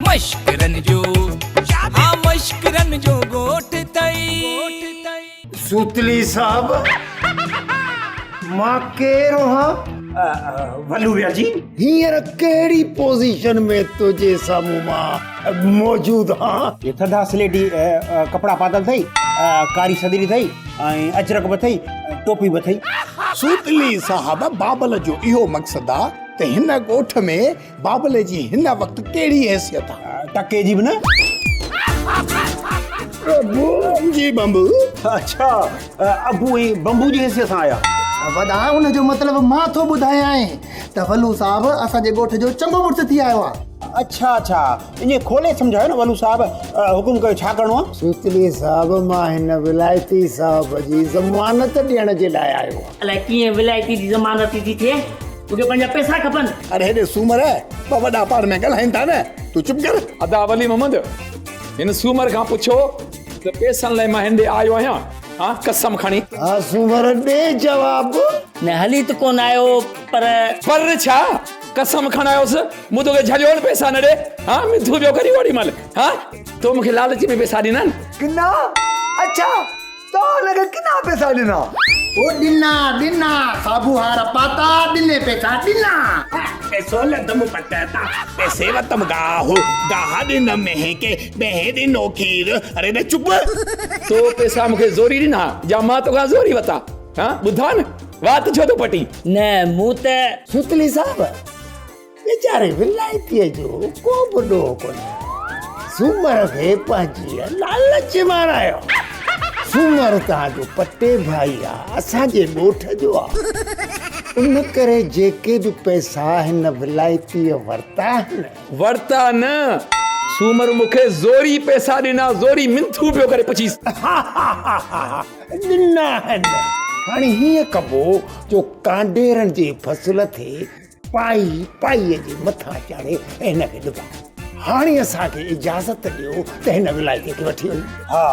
मश्करन जो हाँ मश्करन जो गोठ तई सूतली साहब मां केरो हाँ वल्लू भैया जी हींअर कहिड़ी पोजीशन में तुझे साम्हूं मां मौजूद हाँ ये थधा स्लेटी कपड़ा पातल थई कारी सदरी थई ऐं अजरक बि अथई टोपी बि अथई। सूतली साहब बाबल जो इहो मक़सद आ त हिन ॻोठ में बाबल जी हिन वक़्तु कहिड़ी हैसियत आ? टके जी बि न। प्रभु जी बंबू अच्छा अबू ऐं बंबू जी हैसियत सां आया। वॾा हुन जो मतिलबु मां थो ॿुधायां त वल्लू साहब असांजे ॻोठ जो चङो मुड़ुस थी आयो आहे। अच्छा अच्छा ईअं खोले सम्झायो न वल्लू साहब हुकुम कयो छा करिणो आहे? सूतली साहब मां हिन विलायती साहब जी ज़मानत ॾियण जे लाइ आयो आहियां। अलाए कीअं विलायती जी ज़मानत थी थिए, मूंखे पंहिंजा पैसा खपनि। अरे हेॾे सूमर ॿ वॾा पाण में ॻाल्हाइनि था न, तूं चुप कर। अदा वली मोहम्मद हिन सूमर खां पुछो त पैसनि लाइ मां हिंदे आयो आहियां हाँ कसम खणी। हाँ सूमर ॾे जवाब। न हली त कोन आयो पर छा कसम खणायोसि मूं तोखे झलियो न पैसा न ॾे हाँ मिथू पियो करी ओॾी महिल हाँ तो मूंखे लालच में पैसा ॾिना किना अच्छा तो लगे किना पैसा ॾिना? ओ ॾिना साबू हार पाता ॾिने पैसा ॾिना। पैसो लदम पटाता पैसे वतम गाहो गाहा दिन में के बहे दिनो खीर। अरे न चुप। तो पैसा मूंखे ज़ोरी ॾिना या मां तोखां ज़ोरी वता हाँ ॿुधा न वात छो तो पटी न मूं त सूतली साहब बेचारे विलायतीअ जो को बि ॾोह कोन्हे। सूमर खे पंहिंजी लालच मारायो। सूमर तव्हांजो पटे भाई आहे असांजे ॻोठ जो आहे उन करे जेके बि पैसा हिन विलायतीअ वरिता न सूमर मूंखे ज़ोरी पैसा ॾिना ज़ोरी मिंथू पियो करे पुछीस ॾिना आहिनि। हाणे हीअं कबो जो कांडेरनि जी फसल थे पाईअ जे मथां चाढ़े ऐं हिनखे ॾिबा। हाणे असांखे इजाज़त ॾियो त हिन विलायतीअ खे वठी वञूं। हा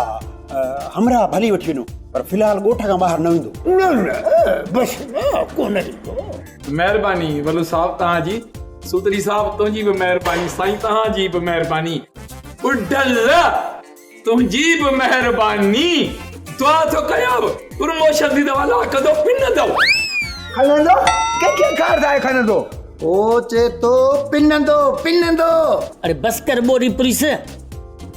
हमरा भली वठी वञो पर फ़िलहाल ॻोठ खां ॿाहिरि न वेंदो। न बस न कोन ॾींदो। महिरबानी वल्लू साहब तव्हांजी सूतरी साहब तुंहिंजी बि महिरबानी साईं तव्हांजी बि महिरबानी बुढल तुंहिंजी बि महिरबानी दुआ थो कयां प्रमोशन जी दवा ला कदो पिनंदो खणंदो के कार दाए खणंदो ओ चे तो पिनंदो। अरे बस कर बोरी पुलिस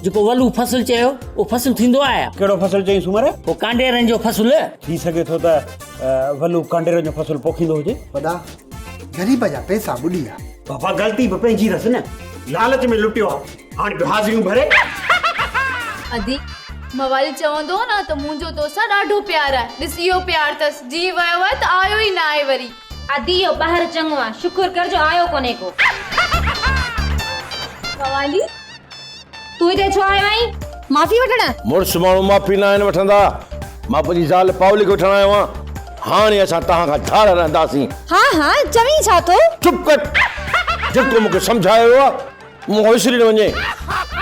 जेको वल्लू फसल चयो वो फसल थींदो आहे। कहिड़ो फसल चई सूमर? वो कांडेरनि जो फसल थी सघे थो त वल्लू कांडेरनि जो फसल पोखींदो हुजे। वॾा ग़रीब जा पैसा ॿुॾी आहे। बाबा ग़लती बि पंहिंजी रस न लालच में लुटियो आहे हाणे हाज़िरियूं भरे। अदी मवाली चवंदो न त मुंहिंजो तोसां ॾाढो प्यार आहे। ॾिस इहो प्यार अथसि जी वियो आहे त आयो ई न आहे वरी। अदी यो ॿाहिरि चङो आहे शुक्र कर जो आयो कोन्हे को। मवाली तू हिते छो आयो आहीं? माफ़ी वठण? मुड़ुस माण्हू माफ़ी न आहिनि वठंदा। मां पंहिंजी ज़ाल पावली खे वठण आयो आहियां। हाणे असां तव्हां खां धार रहंदासीं। हाँ चवीं छा थो? चुप कर जेको मूंखे सम्झायो आहे मूं विसरी न वञे।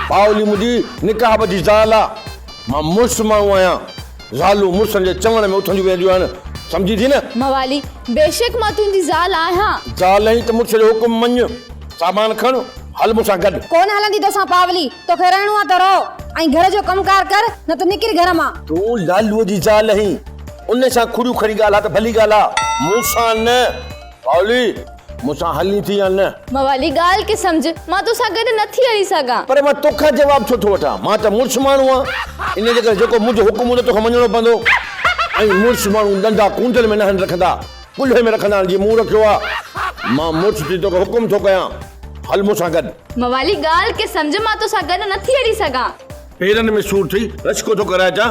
पावली मुंहिंजी निकाह जी ज़ाल आहे। मां मुड़ुस माण्हू आहियां। ज़ालूं मुड़ुसनि जे चवण में उथंदियूं वेंदियूं आहिनि समझी थी न? मवाली बेशक मां तुंहिंजी ज़ाल आहियां। ज़ाल आई त मुड़ुस जो हुकुम मञ सामान खण हल मूंसां गॾु। कोन हलंदी तोसां पावली तोखे रहणो आहे त रहो ऐं घर जो कमकार कर न त निकिर घर मां। तूं लालूअ जी ज़ाल आहीं उन सां खुड़ियूं खड़ी ॻाल्हि आहे त भली ॻाल्हि आहे मूंसां न। पावली मूंसां हली थी या न? मवाली ॻाल्हि खे सम्झ मां तोसां गॾु नथी हली सघां। पर मां तोखां जवाब छो थो वठां? मां त मुड़ुस माण्हू आहियां इन जे करे जेको मुंहिंजो हुकुम हूंदो तोखे मञणो पवंदो। ऐं मुड़ुस माण्हू नंढा कुंडल में न रखंदा कुल्हे में रखंदा जीअं मूं रखियो आहे। मां मुड़ुस थी तोखे हुकुम थो कयां हल मूंसां गॾु। मवाली ॻाल्हि खे सम्झ मां तोसां गॾु नथी हली सघां। पेरनि में सूर थी रचको थो कराए छा?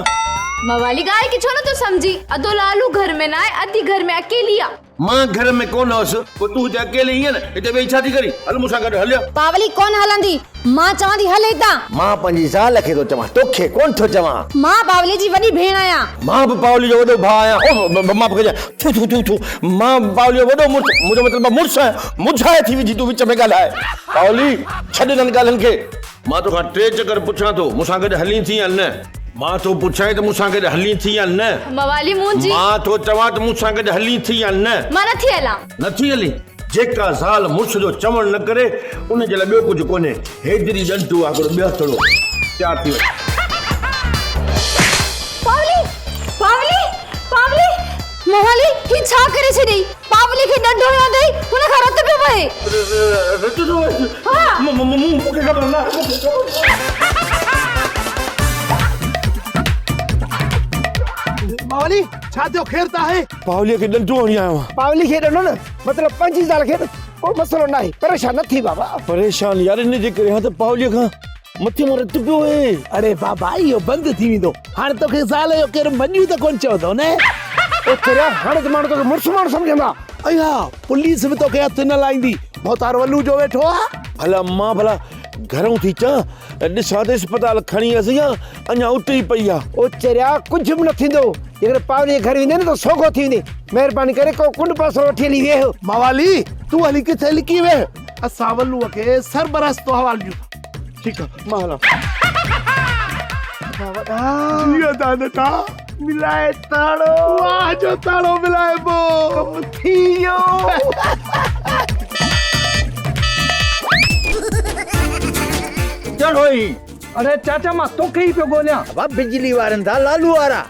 मवाली ॻाल्हि खे छो नथो सम्झी? अधो लालू घर में न आहे अधी घर में अकेली आहे। मां घर में कोन हुअसि पोइ तूं हिते अकेले ईअं न हिते वेही छा थी करी? हल मूंसां गॾु हलियो। पावली कोन हलंदी मां चवां थी हल हितां। मां पंहिंजी ज़ाल खे थो चवां तोखे कोन थो चवां। मां पावली जी वॾी भेण आहियां। मां बि पावली जो वॾो भाउ आहियां। मां थू मां पावली जो वॾो मुड़ुस मुंहिंजो मतिलबु मुड़ुस आहियां। मुझाए थी विझी तूं विच में ॻाल्हाए। पावली छॾ हिननि ॻाल्हियुनि खे। मां तोखां 3 चकर पुछां थो मूंसां गॾु हली थी या न? मां तो पुछां त मूंसां गॾु हली थी या न? मवाली मुंहिंजी मां तो चवां त मूंसां गॾु हली थी या न? मां नथी हलां। नथी हली जेका ज़ाल मुड़ुस जो चवण न करे उन जे लाइ ॿियो कुझु कोन्हे। हेतिरी ॾंटू आहे हिकिड़ो ॿियो थोरो तयारु थी वञे। पावली पावली पावली मोहाली की छा करे छॾी? पावली खे ॾंडो या दई हुन खां रत पियो वहे। रत थो वहे? हाँ। मूंखे ख़बर न पावली छा थियो ख़ैर त आहे? पावलीअ खे ॾंडो हणी आयो आहियां। पावली खे ॾंडो न मतिलब 25 साल खे कोई मसलो न आहे, परेशान न थी बाबा। परेशान यार इन जे करे त पावलीअ खां मथे में रत पियो आहे। अरे बाबा इहो बंदि थी वेंदो। हाणे तोखे ज़ाल जो केरु मञी त कोन चवंदो न। ओ तेरा हाणे त माण्हू तोखे मुड़ुस माण्हू सम्झंदा। अया पुलिस बि तोखे हथ न लाईंदी। मोतार वल्लू जो वेठो आहे। भला मां भला घरों थी चा ॾिसां त अस्पताल खणी असीं अञा उते ई पई आहे। ओ चरिया कुझु बि न थींदो। जेकर पावली घर वेंदे न त सोखो थी वेंदी। महिरबानी करे को कुंड पासो वठी हली वेह। मवाली तूं हली किथे लिकी वेह। असां वल्लूअ खे सरबरस तो हवाल ॾियूं। ठीकु आहे मां हलां। इहो दादा मिलाए ताड़ो। वाह जो ताड़ो मिलाइबो। कम थी वियो। अरे चाचा मां तोखे ई पियो ॻोल्हियां। वाह बिजली वारनि था लालू वारा,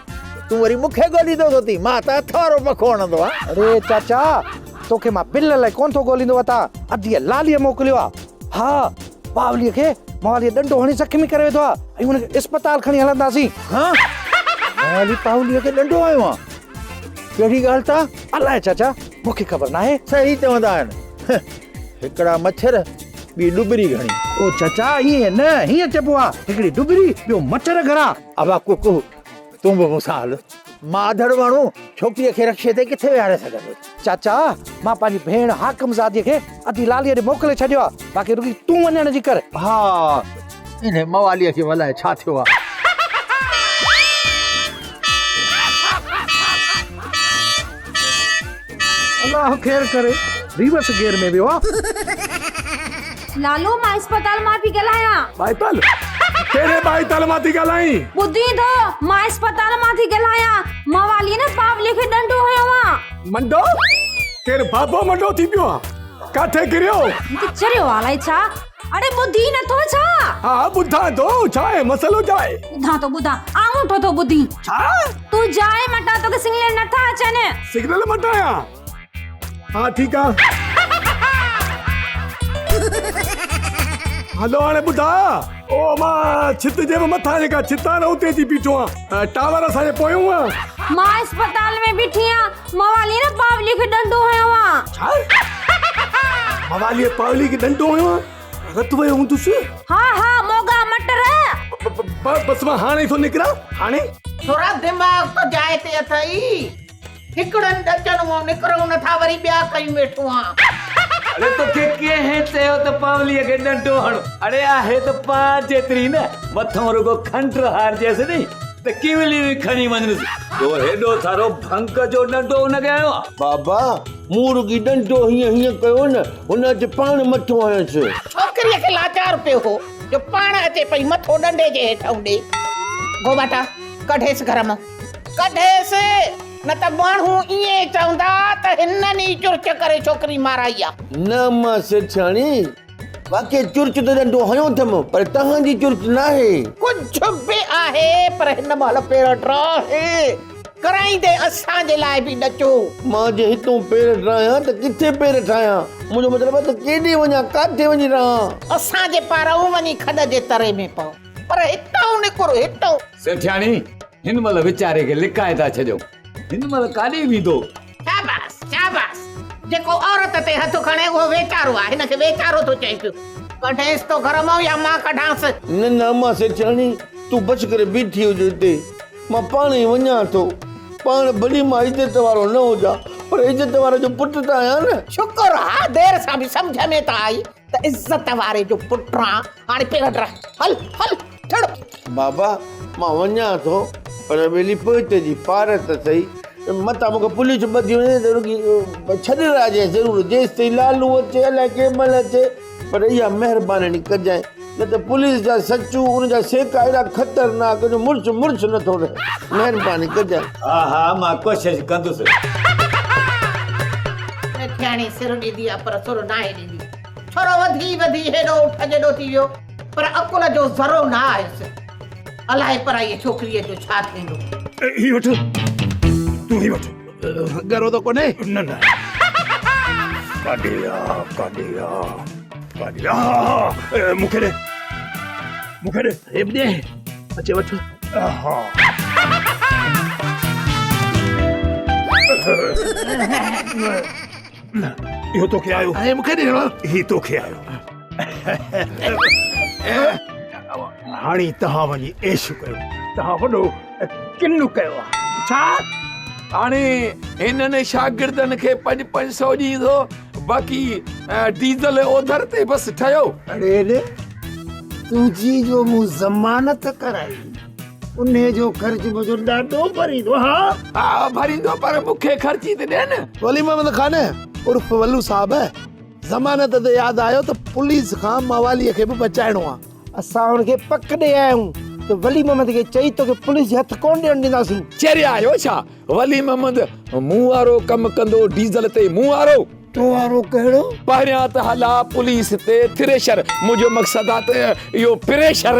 तूं वरी मूंखे ॻोल्हींदो थो थी। मां त हथवारो पखो हणंदो आहे। अरे चाचा तोखे मां बिल लाइ कोन थो ॻोल्हींदो वता, अधीअ लालीअ मोकिलियो आहे। हा पावलीअ खे मवालीअ ॾंडो हणी ज़ख़्मी करे वेठो आहे ऐं हुनखे अस्पताल खणी हलंदासीं। हाँ मवाली पावलीअ खे ॾंडो आयो आहे? कहिड़ी ॻाल्हि था? अलाए चाचा मूंखे ख़बर न आहे। सही चवंदा आहिनि, हिकिड़ा मच्छर ॿी डुबरी घणी। ओ चाचा ईअं न, हीअं चइबो आहे हिकिड़ी डुबरी ॿियो मच्छर घणा। अबा कुकू तूं बि मूंसां हल। माधड़ माण्हू छोकिरीअ खे रक्षे ते किथे विहारे सघंदो? चाचा मां पंहिंजी भेण हाकम ज़ादीअ खे अधी लालीअ ॾे मोकिले छॾियो आहे, बाक़ी रुकी तूं वञण जी कर। हा इन मवालीअ खे अलाए छा थियो आहे। अल्लाह ख़ैर करे रिवर्स गियर में वियो आहे। लालू मां अस्पताल मां थी ॻाल्हायां। बाइतल तेरे बाइतल मां थी ॻाल्हाई। ॿुधी थो मां अस्पताल मां थी ॻाल्हायां। मवाली न पावली खे ॾंडो हयो आहे। मंडो केरु बाबो मंडो थी पियो आहे? काथे किरियो? मूंखे चरियो आहे अलाए छा। अरे ॿुधी नथो छा? हा ॿुधां थो, छा आहे मसलो छा आहे? ॿुधां थो ॿुधां आऊं थो ॿुधी। छा? तूं जाए मटा तोखे सिग्नल नथा अचनि। सिग्नल मटाया? हा ठीकु आहे। हलो हाणे ॿुधा। ओ मां छित जे मथां जेका छिता न उते जी बीठो आहियां। टावर असांजे पोयूं आहे। मां अस्पताल में बीठी आहियां। मवाली न पावली खे ॾंडो हयो आहे। छा? मवालीअ पावली खे ॾंडो हयो आहे? रत वयो हूंदुसि? हा हा मोगा मटर। बस मां हाणे ई थो निकिरां। हाणे थोड़ा दिमाग़ तो जाए ते अथई। हिकड़न डचन मो निकरो नथा वरी ॿिया कई वेठो आहे। अरे तोखे कंहिं चयो त पावलीअ खे ॾंडो हणो? अरे आहे त पा जेतिरी न, मथां रुगो खंड हारजेसि नी त किवली खणी वञसि। तो हेॾो सारो भंग जो ॾंडो हुनखे आयो आहे। बाबा मूं रुगी ॾंडो हीअं कयो न, हुन अॼु पाण मथो आयसि। छोकिरीअ खे लाचार पियो हो जो पाण अचे पई मथो ॾंडे जे हेठां ॾे। गोबाटा कढेसि घर मां, कढेसि न त माण्हू ईअं चवंदा त हिननि ई चुरच करे छोकिरी माराई आहे। न मां सेठाणी वाकई चुरच त ॾंडो हयो अथमि, पर तव्हांजी चुरच न आहे। कुझु बि आहे पर हिन महिल पेर ड्राहे कराईंदे असांजे लाइ बि ॾचो। मां जे हितों पेर ठाहियां त किथे पेर ठाहियां? मुंहिंजो मतिलबु आहे त केॾे वञा, काथे वञी रहां? असांजे पारां वञी खॾ जे तरे में पओ, पर हितां निकिरो हितां। सेठाणी हिन महिल वीचारे खे लिकाए था छॾियो। हिन महिल काॾे वेंदो? शाबाश शाबाश। जेको औरत ते हथ खणे उहो वेचारो आहे। हिनखे वेचारो थो चए पियो। कढेसि तो घर मां या मां कढांसि? न न मां सेठाणी तूं बच करे बीठी हुजे हिते, मां पाण ई वञा थो। पाण भली मां इज़त वारो न हुजां, पर इज़त वारे जो पुट त आहियां न। शुक्र आहे देर सां बि सम्झ में त आई त इज़त वारे जो पुट आं। हाणे पेर ड्रा हल हल छड़ो। बाबा मां वञा थो, पर ॿेली पोइते जी पार त सही। मतां मूंखे पुलिस ॿधी वञे त रुकी छॾे राजे ज़रूरु, जेसि ताईं लालू अचे अलाए कंहिं महिल अचे। पर इहा महिरबानी कजांइ, न त पुलिस जा सचू उन जा सेका एॾा ख़तरनाक जो मुड़ुस मुड़ुस नथो रहे। महिरबानी कजांइ। हा हा मां कोशिशि कंदुसि। थियाणी सिर ॾींदी आहे पर सुर नाहे ॾींदी। छोरो वधी वधी हेॾो उठ जेॾो थी वियो पर अकुल जो ज़रो न आयुसि। अलाए पर इहे छोकिरीअ जो छा थींदो। ही वठ तूं ही वठ। गरो तो कोने न न काडिया मूंखे ॾे हे बि ॾे अचे वठ। हा इहो तोखे आयो ऐं मूंखे ॾियणो ही तोखे आयो। हाणे तव्हां वञी ऐश कयो। तव्हां वॾो किन्नु कयो आहे। छा हाणे हिननि शागिर्दनि खे 500 ॾींदो बाक़ी डीज़ल ओधर ते बस ठहियो। अरे तुझी जो मूं ज़मानत कराई उन जो ख़र्च मुंहिंजो ॾाढो भरींदो। हा भरींदो पर मूंखे ख़र्ची त ॾे न। वली मोहम्मद खान उर्फ वल्लू साहब ज़मानत ते यादि आयो त पुलिस खां मवालीअ खे बि बचाइणो आहे। असां हुनखे पक ॾे आहियूं त वली मोहम्मद खे चई तोखे पुलिस जे हथ कोन ॾियणु ॾींदासीं। चरिया आयो छा वली मोहम्मद मूं वारो कमु कंदो डीज़ल ते मूं वारो। तो वारो कहिड़ो? पहिरियां त हला पुलिस ते थ्रेशर। मुंहिंजो मक़सदु आहे त इहो प्रेशर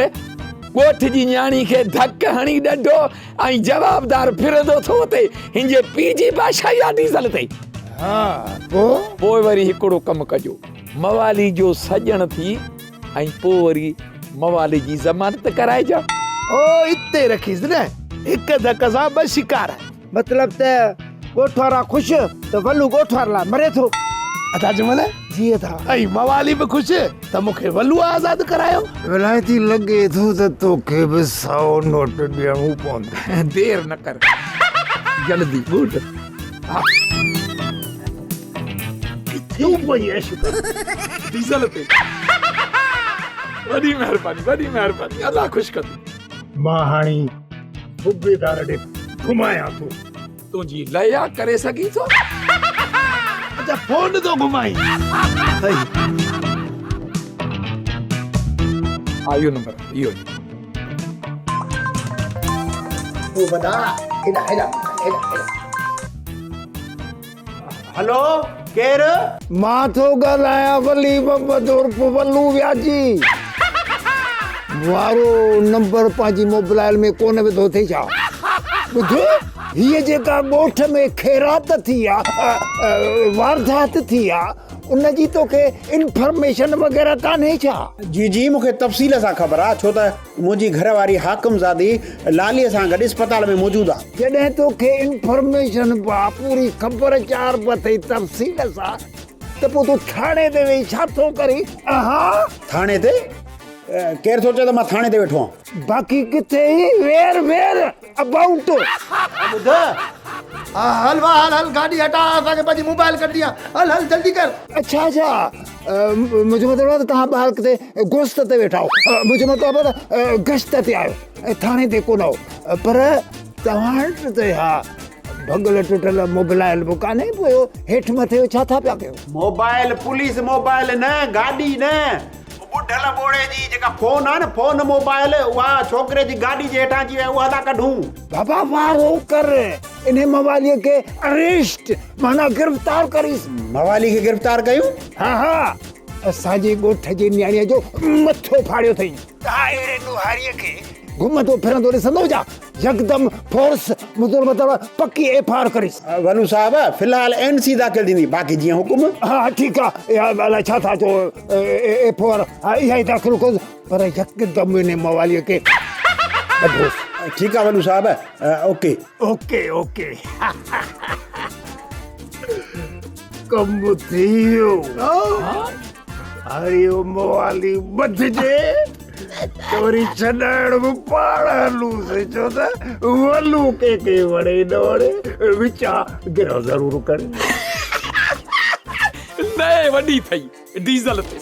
ॻोठ जी न्याणी खे धक हणी ॾढो ऐं जवाबदार फिरंदो थो ते हिनजे पीउ जी भाषा या डीज़ल ते। पोइ वरी हिकिड़ो कमु कजो मवाली जो सॼण थी ऐं पोइ वरी मवाली जी ज़मानत कराइजा। ओ इते रखीस न हिक धक सां ॿ शिकार। मतलब त ॻोठ वारा ख़ुशि त वल्लू ॻोठ वारे लाइ मरे थो। अथा जमल जी था ऐं मवाली बि ख़ुशि त मूंखे वल्लू आज़ादु करायो। विलायती लॻे थो त तोखे बि 100 नोट ॾियणो पवंदो। देर न कर जल्दी ॿुध। क्यों वही ऐश कर डीज़ल ते। वॾी महिरबानी अल्लाह ख़ुशि कंदी। मां हाणे बुबेदार ॾे घुमायां थो। तुंहिंजी लया करे सघी थो। अच्छा फोन तो घुमाई। आयो नंबर इहो। तूं वॾा हेॾा। हेलो केर? मां थो ॻाल्हायां वली मोहम्मद उर्फ वल्लू व्याजी। वारो नंबर पंहिंजी मोबाइल में कोन विधो थिए छा? ॿुध हीअ जेका ॻोठ में ख़ैरात थी आहे वारदात थी आहे उनजी तोखे इंफॉर्मेशन वग़ैरह कान्हे छा? जी जी मूंखे तफ़सील सां ख़बर आहे छो त मुंहिंजी घरवारी हाकिमज़ादी लालीअ सां गॾु अस्पताल में मौजूदु आहे। जॾहिं तोखे इंफॉर्मेशन पूरी ख़बर चार पई तफ़सील सां त पोइ तूं थाणे ते वेही छा थो करी? थाणे ते केरु सोचे त मां थाणे ते वेठो आहियां। बाक़ी किथे वेर अबाउट ॿुध हल गाॾी हटा असांखे पंहिंजी मोबाइल कढी आहे। हल जल्दी कर। अच्छा मुंहिंजो मतिलबु आहे त तव्हां ॿाहिरि किथे गोश्त ते वेठा हो। मुंहिंजो मतिलबु आहे त गश्त ते आयो थाणे ते कोन हो पर तव्हां वटि त हा भगल टुटल मोबाइल बि कान्हे पियो हेठि मथे छा था पिया कयो? मोबाइल पुलिस मोबाइल न गाॾी न ॿुढल ॿोड़े जी जेका फोन आहे न फोन मोबाइल उहा छोकिरे जी गाॾी जे हेठां जी उहा था कढूं। बाबा वारो कर इन मवालीअ खे अरेस्ट माना गिरफ़्तार करीस। मवाली खे गिरफ़्तार कयूं? हा असांजे ॻोठ जी न्याणीअ जो मथो फाड़ियो अथई। तव्हां अहिड़े ॾोहारीअ खे घुमंदो फिरंदो ॾिसंदो जा यकदम फोर्स मुंहिंजो मतिलबु पकी एफआईआर करीस। वल्लू साहब फ़िलहाल एनसी दाख़िल थींदी बाक़ी जीअं हुकुम। हा ठीकु आहे अलाए छा था चओ एफआईआर इहा ई दाख़िल कयोसि पर यकदम इन मवालीअ खे ठीकु आहे वल्लू साहब ओके ओके कम थी वियो। हरिओम मवाली बधिजे वरी छॾण बि पाण हलूंसीं छो त वल्लू के वणे न वणे विचा गिरो ज़रूरु करे। न वॾी थई डीज़ल ते।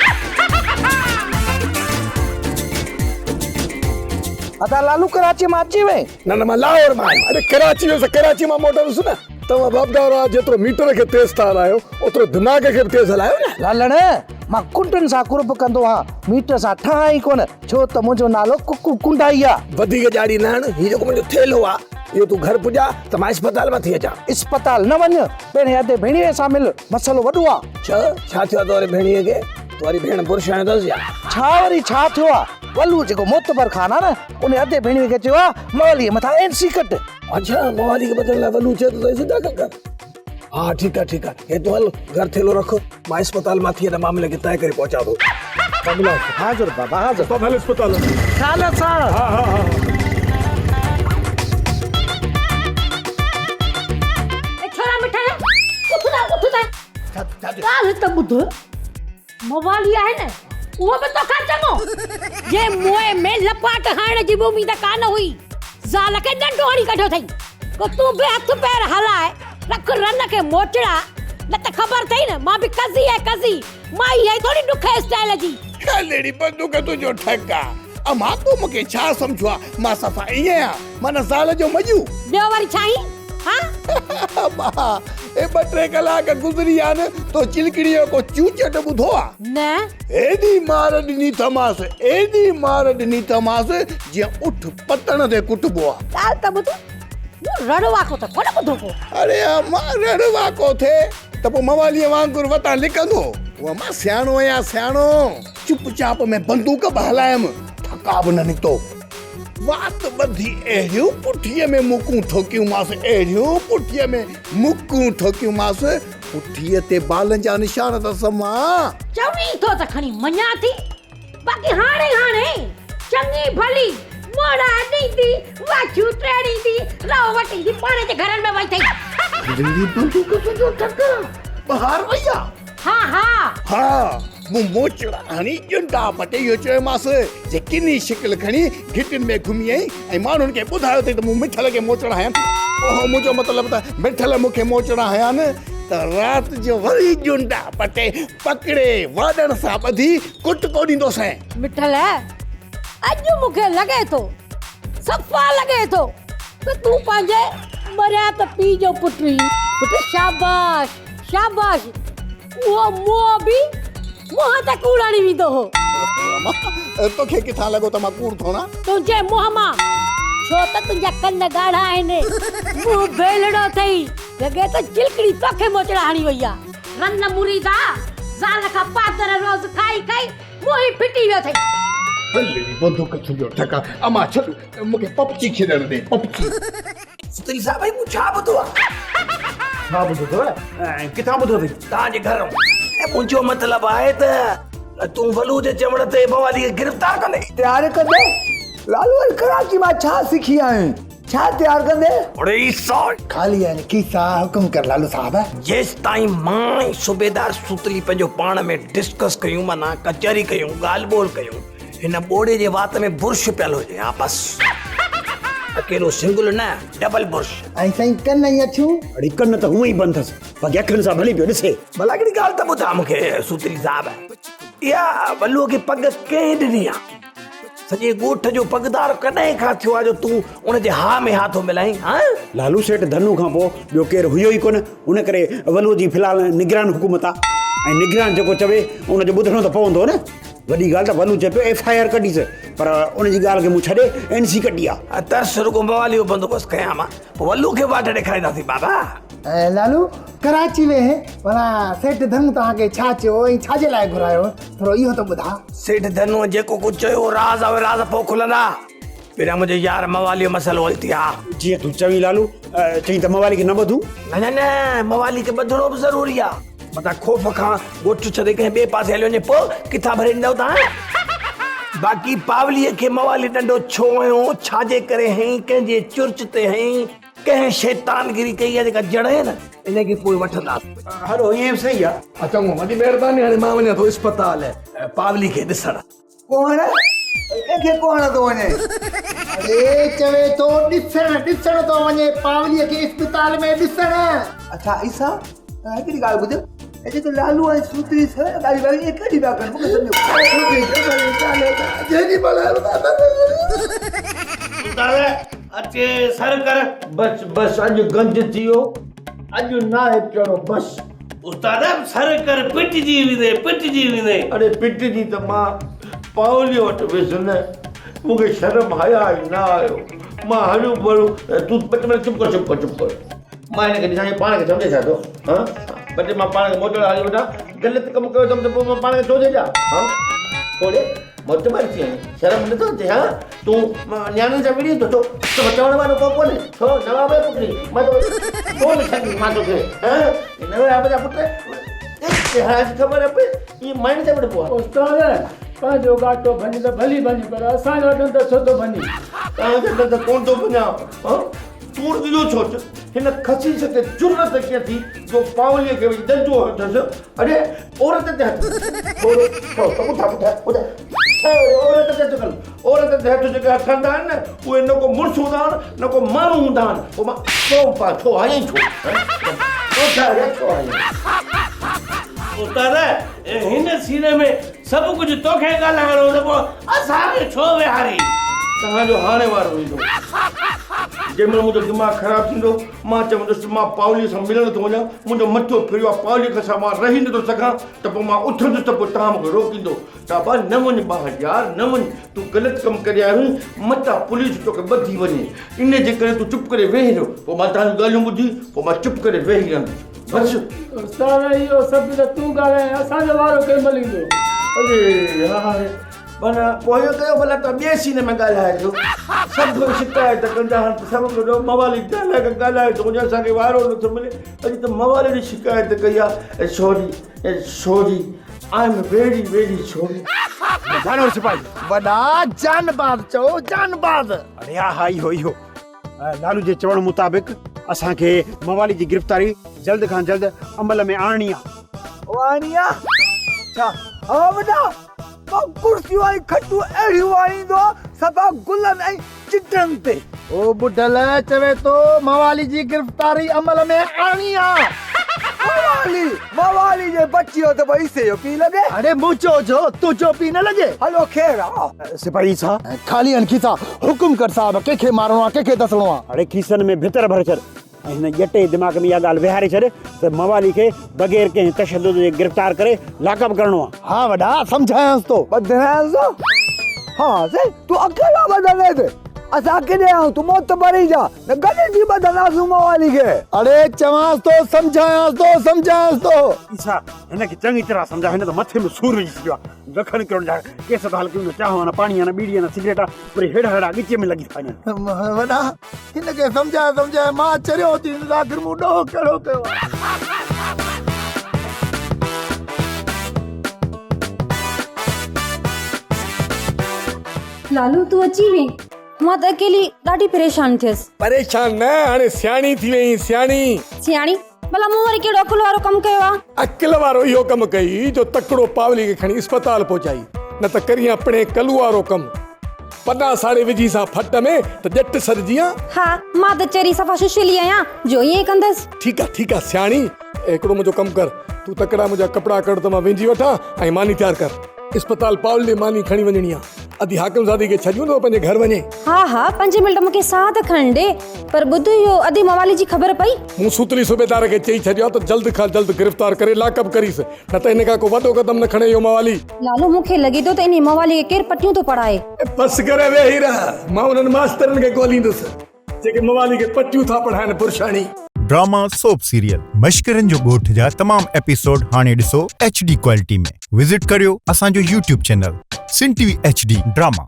अदा लालू कराची मां अची वई? न मां लाहौर मां आहियां। अरे कराची वियुसि कराची मां मोटरुसि न। तव्हां बापदारा जेतिरो मीटर खे तेज़ था हलायो ओतिरो दिमाग़ खे बि तेज़ हलायो न। लालण मां कुंडनि सां कुर्ब कंदो आहियां मीटर सां ठहां ई कोन छो त मुंहिंजो नालो कुंडाई आहे। वधीक ॼाड़ी न हीउ जेको मुंहिंजो थेलो आहे ये तू घर पुजा त मां अस्पताल में थी अचा। अस्पताल न वञ, पहिरें अधे भेणीअ सां मिल, मसलो वॾो आहे। छा थियो तोरे भेणीअ खे? तोरी भेण पुरुष आहे दस या छा वरी छा थियो आहे? वलू जेको मोतबर खान आहे न, उन अधे भेणीअ खे चयो आहे मवालीअ मथां एनसी कट। अच्छा, मवाली के बदल वलू चए तो सीधा कर। हाँ ठीक है ये तो हल घर थेलो रखो, मां अस्पताल में थी मामले के तय करे पहुंचा दो। हाजिर बाबा हाजिर। तो हल अस्पताल। खाला साहब। हाँ छोरा मिठा उठदा काल त बुध मवाली आहे न, वो भी तो खा चङो। जे मोए में लपाट हाण जी उम्मीद कान हुई, ज़ाल के डंडो हणी कढो थई को तू बे हथ पैर हलाए रख रन के मोचड़ा, न त खबर थई न मां भी कजी है कजी, माई है थोड़ी दुखे स्टाइल जी। लेडी बंदूक तुझो ठका अमा तू मुके छा समझवा? मां सफा इया मन साल जो मजू ॿियो वरी छाई? हां अमा ए 2-3 कलाक गुजरी आन तो चिलकड़ियो को चूचट बुधो आ न। एडी मार दिनी थमास जे उठ पतन दे कुटबो आ। काल त बुध रड़वा को त कोन बुधो को। अरे अमा रड़वा को थे त पो मवाली वांगुर वता लिखंदो। वो मां सियाणो या सियाणो चुपचाप में बंदूक बहलायम, थका बि न निकतो। बात बधी एरियो पुठिए में मुकू ठोकियूं मास, एरियो पुठिए में मुकू ठोकियूं मास, पुठिए ते बालन जा निशान त समा चवणी तो त खणी मन्या थी, बाकी हाणे चंगी भली मोड़ा नींदी वाचू ट्रेडी दी राव वटी दी पाणे जे घरन में वई थई। दिल्ली बंदूक तुझो ठका बाहर वया। हाँ मु मोचड़ा हनी जुंडा पटे यो चयो मास जे किनी शिकल खणी घिटिन में घुमी आई ऐं माण्हुनि खे ॿुधायो अथई त मूं मिठल खे मोचड़ा आहियां। ओहो मुंहिंजो मतिलबु त मिठल मूंखे मोचड़ा आहियां न त राति जो वरी जुंडा पटे पकड़े वाॾण सां ॿधी कुट को ॾींदोसि। मिठल अॼु मूंखे लॻे थो, सफ़ा लॻे थो त तूं पंहिंजे मरिया त पीउ जो पुटु। शाबाश शाबाश, उहो मुंहुं बि मुंहं त कूड़ाणी वेंदो हो। तोखे किथां लॻो त मां कूड़ थोड़ा? तुंहिंजे मुंहं मां, छो त तुंहिंजा कन ॻाढ़ा आहिनि, मुंहुं बेलड़ो अथई, लॻे त चिलकड़ी तोखे मोचड़ा हणी वई आहे। रन मुरीदा ज़ाल खां पातर रोज़ खाई खाई मुंहुं ई फिटी वियो अथई। बंदूक तुझो ठका अमा छॾ मूंखे पपची खेॾण दे। पपची सुतरी साहब भाई मु छा ॿुधो आहे? छा ॿुधो अथव? किथां ॿुधो अथई? तव्हांजे घर मुंहिंजो मतिलबु आहे त तूं वलू जे चवण ते मवाली खे गिरफ़्तार कंदे। तयार कंदे? लालू कराची मां छा सिखी आहीं? छा तयार कंदे? अरे सॉरी खाली है किसा हुकुम कर लालू साहब। जेस ताईं मां सूबेदार सूतरी पंहिंजो पाण में डिस्कस कयूं, माना कचहरी कयूं, ॻाल्हि ॿोल कयूं, हिन बोड़े जे वात में बुर्श पियल हुजे। हा बस अकेलो सिंगल न, डबल बुर्श। ऐं साईं कन ई अछूं? अड़ी कन त हूअं ई बंदि अथसि, बाक़ी अखियुनि सां भली पियो ॾिसे। भला हिकिड़ी ॻाल्हि त ॿुधा मूंखे सूतरी साहब, इहा वलूअ खे पग कंहिं ॾिनी आहे? सॼे ॻोठ जो पगदार कॾहिं खां थियो आहे जो तूं उनजे हा में हा थो मिलाई? हा लालू सेठ धनु खां पोइ ॿियो केरु हुयो ई कोन, उन करे वलूअ जी फ़िलहाल निगरान हुकूमत आहे, ऐं निगरान जेको चवे उनजो ॿुधणो त पवंदो न। वॾी ॻाल्हि त वलू चए पियो FIR कढीसि, पर उनजी ॻाल्हि खे मूं छॾे NC कढी आहे। तरस रुगो मवाली जो बंदोबस्तु कयां मां, पोइ वलू खे वाट ॾेखारींदासीं बाबा। लालू कराची में भला सेठ धनु तव्हांखे छा चयो ऐं छाजे लाइ घुरायो, थोरो इहो त ॿुधा। सेठ धनु जेको कुझु चयो राज़ आहे राज़ पोइ खुलंदा। पहिरियां मुंहिंजे यार मवाली जो मसइलो हल थी आहे। जीअं तूं चवीं लालू, चई त मवाली खे न ॿधूं? न मवाली खे ॿधणो बि ज़रूरी आहे, मथां ख़ौफ़ खां ॻोठ छॾे कंहिं ॿिए पासे हली वञे पोइ किथां भरे ॾींदव तव्हां? बाक़ी पावलीअ खे मवाली ॾंडो छो हयो, छाजे करे हई, कंहिंजे चुर्च ते हई, कंहिं शैतानगिरी कई आहे जेका जड़ आहे न, इनखे पोइ वठंदासीं। हलो ईअं बि सही आहे। चङो, वॾी महिरबानी, हाणे मां वञा थो इस्पताल पावली खे ॾिसण। कोण कंहिंखे कोण थो वञे? अरे चवे थो ॾिसण थो वञे, पावलीअ खे इस्पताल में ॾिसण। अच्छा ईसा हिकिड़ी ॻाल्हि ॿुध, जेको लालू ऐं सूतरी ॻाल्हि कॾहिं पिया कनि मूंखे सम्झो। अचे सर कर बस बस, अॼु गंज थी वियो, अॼु ना चढ़ो बस। उस्ताद सर कर पिटजी वेंदे। अरे पिटजी त मां पावली वटि वियुसि न, मूंखे शर्म हया ई न आयो मां हलियो बड़ो तूं ॿ मिनट चुप कर मां हिनखे ॾिसां पाण खे सम्झे छा थो हा ॿ मां पाण खे मोटल हली वठां ग़लति कमु कयो त पोइ मां पाण खे छो ॾियां हा थोरे मोट मार थी आहीं शर्म नथो अचे हा तूं न्याणी सां विड़ी थो तो चवण वारो को कोन्हे छो नवाब जो पुटु मां तो कोन छॾी मां तोखे हा नवाब जा पुट ख़बर पए इहे माइनि ते वठिबो आहे उस्ताद पंहिंजो घाटो भञी त भली भञी पर असांजो ॾंद छो थो भञी तव्हांजो ॾंद कोन थो भञा हा तूं इहो सोच हिन खसीस खे जुर्रत कीअं थी जो पावलीअ खे ॾंडो अथसि अरे औरत ते हथु औरत ते हथु औरत ते हथु जेके हथ हूंदा आहिनि न उहे न को मुड़ुस हूंदा आहिनि न को माण्हू हूंदा आहिनि पोइ मां छो आहीं छो उस्ताद हिन सीने में सभु कुझु तोखे ॻाल्हाइणो त पोइ असांखे छो विहारी तव्हांजो हाणे वारो ईंदो जंहिंमहिल मुंहिंजो दिमाग़ु ख़राबु थींदो मां चवंदुसि मां पावलीअ सां मिलण थो वञा मुंहिंजो मथो फिरियो आहे पावलीअ सां मां रही नथो सघां त पोइ मां उथंदुसि त पोइ तव्हां मूंखे रोकींदो शाबा न वञ ॿाहिरि यार न वञ तूं ग़लति कमु करे आयो आहीं मतां पुलिस तोखे ॿधी वञे इन जे करे तूं चुप करे वेही रहो पोइ मां तव्हांजूं ॻाल्हियूं ॿुधी पोइ मां चुप करे वेही रहंदुसि बसि उस्ताद इहो सभु त तूं ॻाल्हाए असांजो वारो कंहिं महिल ईंदो अरे यार माना पोइ इहो कयो भला तव्हां ॿिए सीने में ॻाल्हाइजो सभु शिकायत कंदा आहिनि सभु मवाली ॻाल्हाए थो वञे असांखे वारो नथो मिले अॼु त मवाली जी शिकायत कई आहे sorry I am very very sorry जानवर सिपाही वॾा जानबाज़ चओ जानबाज़ अरे हा इहो लालू जे चवण मुताबिक़ असांखे मवाली जी गिरफ़्तारी जल्द खां जल्द अमल में आणणी आहे छा हा वॾा कुर्सियूं ऐं खटूं अहिड़ियूं आणींदो सभा गुलनि ऐं चिटनि ते ओ बुढल चवे तो मवाली जी गिरफ़्तारी अमल में आणी आहे मवाली जे बचियो त भई से जो पी लॻे अरे मुंचो जो तू जो पी न लॻे हलो ख़ैर सिपाही छा खाली अनखीसा हुकुम कर साहब कंहिंखे मारणो आहे कंहिंखे दसणो आहे अरे खीसनि में भितर भरे छॾ ऐं हिन ॼटे दिमाग़ में इहा ॻाल्हि विहारे छॾ त मवाली खे बग़ैर कंहिं तशदुद जे गिरफ़्तार करे लाकअप करणो आहे हा वॾा सम्झायांसि तो ॿुधायांसि हा से तूं अकेला ॿधंदे ते असां केॾे आहियूं तूं मौत भरी जा न गॾिजी ॿधंदासीं मवाली खे अरे चवांसि तो सम्झायांसि तो ईसा हिनखे चङी तरह सम्झा हिन त मथे में सूर विझी छॾियो आहे रखनि करण जा केस था हल्के चाहो न पाणी न बीड़ी न सिगरेट वरी हेड़ा हेड़ा ॻिचे में लॻी था वॾा हिनखे सम्झाए मां चरियो थी आख़िर मूं ॾोह कहिड़ो कयो लालू तू अची वे मां त अकेली ॾाढी परेशान थियसि परेशान न हाणे सियाणी थी वई सियाणी भला मूं वरी कहिड़ो अकुल वारो कमु कयो आहे अकिल वारो इहो कमु कई जो तकिड़ो पावली खे खणी अस्पताल पहुचाई न त करी अपने कलू वारो कमु पना साड़े विझी सां फट में त ॼट सड़जी हा मां त चरी सफ़ा सुशीली आहियां जो ईअं कंदसि ठीक आहे सियाणी हिकिड़ो मुंहिंजो कमु कर तूं तकिड़ा मुंहिंजा कपिड़ा कढ त मां विझी वठां ऐं मानी तयारु कर अस्पताल पावली मानी खणी वञणी आहे अधी हाकिमज़ादी खे छॾियो न पंहिंजे घर वञे हा 5 मिंट मूंखे साथ खण ॾे पर ॿुध इहो अधी मवाली जी ख़बर पई मूं सूतली सूबेदार खे चई छॾियो त जल्द खां जल्द गिरफ़्तार करे लाकअप करीस न त हिन खां को वॾो क़दम न खणे इहो मवाली लालू मूंखे लॻे थो त इन मवाली खे केरु पटियूं थो पढ़ाए बस करे वेही रह मां उन्हनि मास्तरनि खे ॻोल्हींदुसि जेके मवाली खे पटियूं था पढ़ाइनि पुरशाणी ड्रामा सोप सीरियल मश्करनि जो ॻोठ जा तमाम एपिसोड हाणे ॾिसो HD क्वालिटी में विज़िट करियो असांजो YouTube चैनल सिन TV HD ड्रामा।